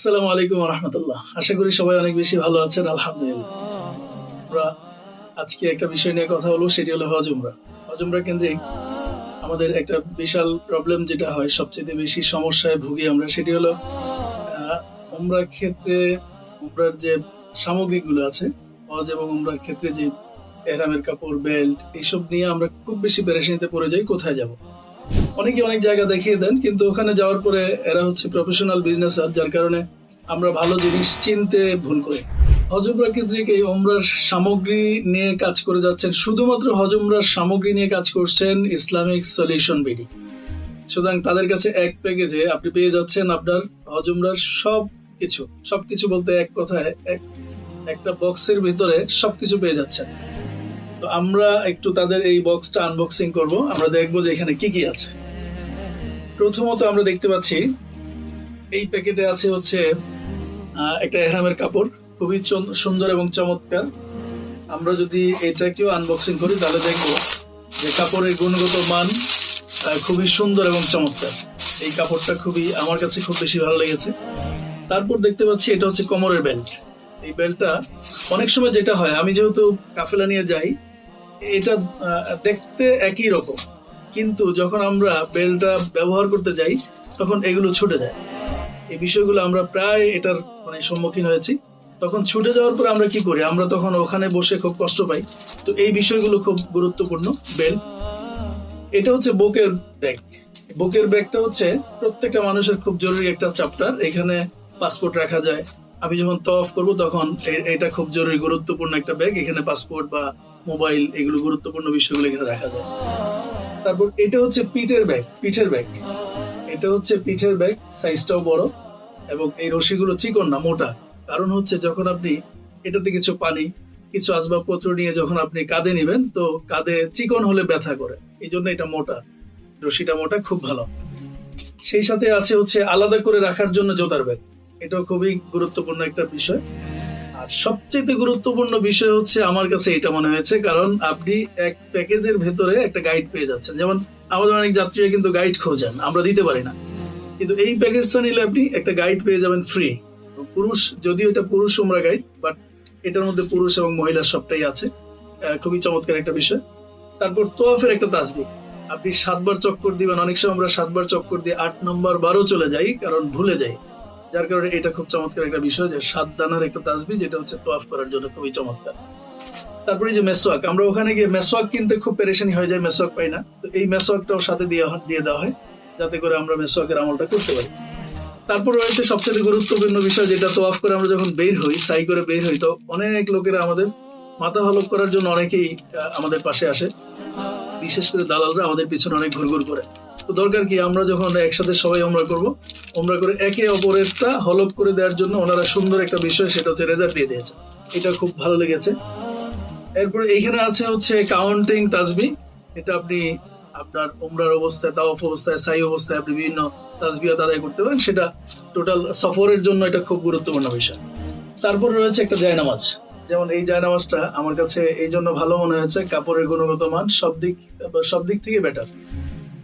আসসালামু আলাইকুম রহমতুল্লাহ। আশা করি সবাই অনেক বেশি ভালো আছেন, আলহামদুলিল্লাহ। আমরা আজকে একটা বিষয় নিয়ে কথা বলবো, সেটি হলো হজ উমরা। হজ উমরা কেন্দ্রিক আমাদের একটা বিশাল প্রবলেম যেটা হয়, সবচেয়ে বেশি সমস্যায় ভুগি আমরা, সেটি হলো উমরার ক্ষেত্রে উমরার যে সামগ্রীগুলো আছে, হজ এবং উমরার ক্ষেত্রে যে এহরামের কাপড়, বেল্ট, এইসব নিয়ে আমরা খুব বেশি পেরেশানিতে পড়ে যাই। কোথায় যাব? অনেকে অনেক জায়গা দেখিয়ে দেন, কিন্তু ওখানে যাওয়ার পরে এরা হচ্ছে প্রফেশনাল বিজনেসার, যার কারণে আমরা ভালো জিনিস চিনতে ভুল করি। হজ উমরা কেন্দ্রিক এই উমরার সামগ্রী নিয়ে কাজ করে যাচ্ছেন, শুধুমাত্র হজ উমরার সামগ্রী নিয়ে কাজ করছেন ইসলামিক সলিউশন বিডি। সুতরাং তাদের কাছে এক প্যাকেজে আপনি পেয়ে যাচ্ছেন আপনার হজ উমরার সবকিছু বলতে এক কথায় একটা বক্সের ভিতরে সবকিছু পেয়ে যাচ্ছেন। তো আমরা একটু তাদের এই বক্সটা আনবক্সিং করব, আমরা দেখবো যে এখানে কি কি আছে। প্রথমত আমরা দেখতে পাচ্ছি এই প্যাকেটে আছে হচ্ছে একটা এহরামের কাপড়, খুবই সুন্দর এবং চমৎকার। আমরা যদি এটাকেও আনবক্সিং করি তাহলে দেখবো যে কাপড়ের গুণগত মান খুবই সুন্দর এবং চমৎকার। এই কাপড়টা আমার কাছে খুব বেশি ভালো লেগেছে। তারপর দেখতে পাচ্ছি এটা হচ্ছে কোমরের বেল্ট। এই বেল্টটা অনেক সময় যেটা হয়, আমি যেহেতু কাফেলা নিয়ে যাই, এটা দেখতে একই রকম, কিন্তু যখন আমরা বেল্টটা ব্যবহার করতে যাই তখন এগুলো ছুটে যায়। এই বিষয়গুলো আমরা প্রায় এটার সম্মুখীন হয়েছি। তখন ছুটে যাওয়ার পর আমরা কি করি, আমরা তখন ওখানে বসে খুব কষ্ট পাই। তো এই বিষয়গুলো খুব গুরুত্বপূর্ণ। বেল্ট, এটা হচ্ছে বুকের ব্যাগ। বুকের ব্যাগটা হচ্ছে প্রত্যেকটা মানুষের খুব জরুরি একটা চ্যাপ্টার। এখানে পাসপোর্ট রাখা যায়। আমি যখন তওয়াফ করব তখন এটা খুব জরুরি গুরুত্বপূর্ণ একটা ব্যাগ। এখানে পাসপোর্ট বা মোবাইল, এগুলো গুরুত্বপূর্ণ বিষয়গুলো এখানে রাখা যায়। তারপর এটা হচ্ছে পিঠের ব্যাগ। এটা হচ্ছে পিঠের ব্যাগ, সাইজটাও বড় এবং এই রশিগুলো চিকন না, মোটা। কারণ হচ্ছে যখন আপনি এটাতে কিছু পানি, কিছু আসবাবপত্র নিয়ে যখন আপনি কাঁধে নিবেন, তো কাঁধে চিকন হলে ব্যথা করে, এই জন্য এটা মোটা, রশিটা মোটা, খুব ভালো। সেই সাথে আছে হচ্ছে আলাদা করে রাখার জন্য জুতার ব্যাগ। এটাও খুবই গুরুত্বপূর্ণ একটা বিষয়। আর সবচেয়ে গুরুত্বপূর্ণ বিষয় হচ্ছে আমার কাছে এটা মনে হয়েছে, কারণ আপনি এক প্যাকেজের ভেতরে একটা গাইড পেয়ে যাচ্ছেন। যেমন আমাদের অনেক যাত্রীরা কিন্তু গাইড খোঁজেন, আমরা দিতে পারি না, কিন্তু এই প্যাকেজটা নিলে আপনি একটা গাইড পেয়ে যাবেন ফ্রি। পুরুষ, যদিও এটা পুরুষ উমরা গাইড, বাট এটার মধ্যে পুরুষ এবং মহিলা সবটাই আছে। খুবই চমৎকার একটা বিষয়। তারপর তোয়াফের একটা তাসবিহ, আপনি 7 বার চক্কর দিবেন। অনেক সময় আমরা 7 বার চক্কর দিয়ে 8 নম্বর বারও চলে যাই, কারণ ভুলে যাই। যার কারণে এটা খুব চমৎকার একটা বিষয়, যে 7 দানার একটা তাসবিহ, যেটা হচ্ছে তোয়াফ করার জন্য খুবই চমৎকার। তারপরে যে মেসওয়াক, আমরা ওখানে গিয়ে মেসওয়াক কিনতে খুব পেরেশানি হয়ে যায়, মেসওয়াক পাই না। তো এই মেসওয়াকটাও সাথে দিয়ে দেওয়া হয়, যাতে করে আমরা মেসওয়াকের আমলটা করতে পারি। তারপর রয়েছে সবচেয়ে গুরুত্বপূর্ণ বিষয়, যেটা তোয়াফ করে আমরা যখন বের হই, সাই করে বের হই, তো অনেক লোকেরা আমাদের মাথা হলক করার জন্য অনেকেই আমাদের পাশে আসে। বিশেষ করে দালালরা আমাদের পিছনে অনেক ঘুরঘুর করে। তো দরকার কি, আমরা যখন একসাথে সবাই উমরা করব, উমরা করে একে অপরেরটা হলক করে দেওয়ার জন্য ওনারা সুন্দর একটা বিষয়, সেটা হচ্ছে রেজাল্ট দিয়ে দিয়েছে। এটা খুব ভালো লেগেছে। এরপরে এইখানে আছে হচ্ছে কাউন্টিং তাসবিহ। এটা আপনি আপনার উমরার অবস্থায়, তাওয়াফ অবস্থায়, সাই অবস্থায় আপনি বিভিন্ন তাসবিহ আদায় করতে পারেন। সেটা টোটাল সফরের জন্য এটা খুব গুরুত্বপূর্ণ বিষয়। তারপর রয়েছে একটা জায়নামাজ। যেমন এই জায়নামাজটা আমার কাছে এই জন্য ভালো মনে হয়েছে, কাপড়ের গুণগত মান সব দিক থেকে বেটার,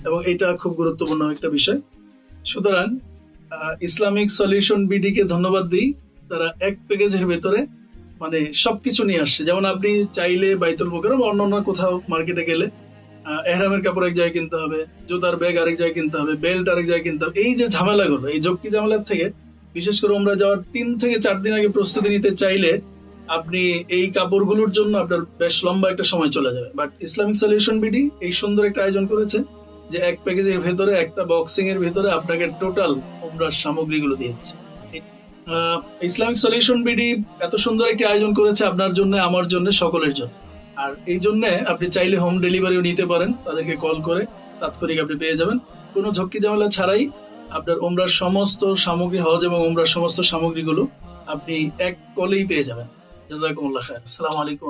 এবং এটা খুব গুরুত্বপূর্ণ একটা বিষয়। সুতরাং ইসলামিক সলিউশন বিডি কে ধন্যবাদ দিই। তারা এক প্যাকেজের ভেতরে সবকিছু নিয়ে আসছে। যেমন আপনি চাইলে বাইতুল মোকাররম অন্য কোথাও মার্কেটে গেলে এহরামের কাপড় এক জায়গায় কিনতে হবে, জুতার ব্যাগ আরেক জায়গায় কিনতে হবে, বেল্ট আরেক জায়গায় কিনতে হবে। এই যে ঝামেলাগুলো, এই ঝক্কি ঝামেলার থেকে, বিশেষ করে আমরা যাওয়ার 3 থেকে 4 দিন আগে প্রস্তুতি নিতে চাইলে আপনি এই কাপড়গুলোর জন্য আপনার বেশ লম্বা একটা সময় চলে যাবে। বাট ইসলামিক সলিউশন বিডি এই সুন্দর একটা আয়োজন করেছে, যে এক প্যাকেজের ভেতরে, একটা বক্সিং এর ভেতরে আপনাকে টোটাল উমরার সামগ্রীগুলো দিয়েছে। ইসলামিক সলিউশন বিডি এত সুন্দর একটি আয়োজন করেছে আপনার জন্য, আমার জন্য, সকলের জন্য। আর এই জন্য আপনি চাইলে হোম ডেলিভারিও নিতে পারেন, তাদেরকে কল করে তাৎক্ষণিক আপনি পেয়ে যাবেন, কোনো ঝক্কি ঝামেলা ছাড়াই। আপনার উমরার সমস্ত সামগ্রী, হজ এবং উমরার সমস্ত সামগ্রীগুলো আপনি এক কলেই পেয়ে যাবেন। জাযাকুমুল্লাহ খায়র। আসসালামু আলাইকুম।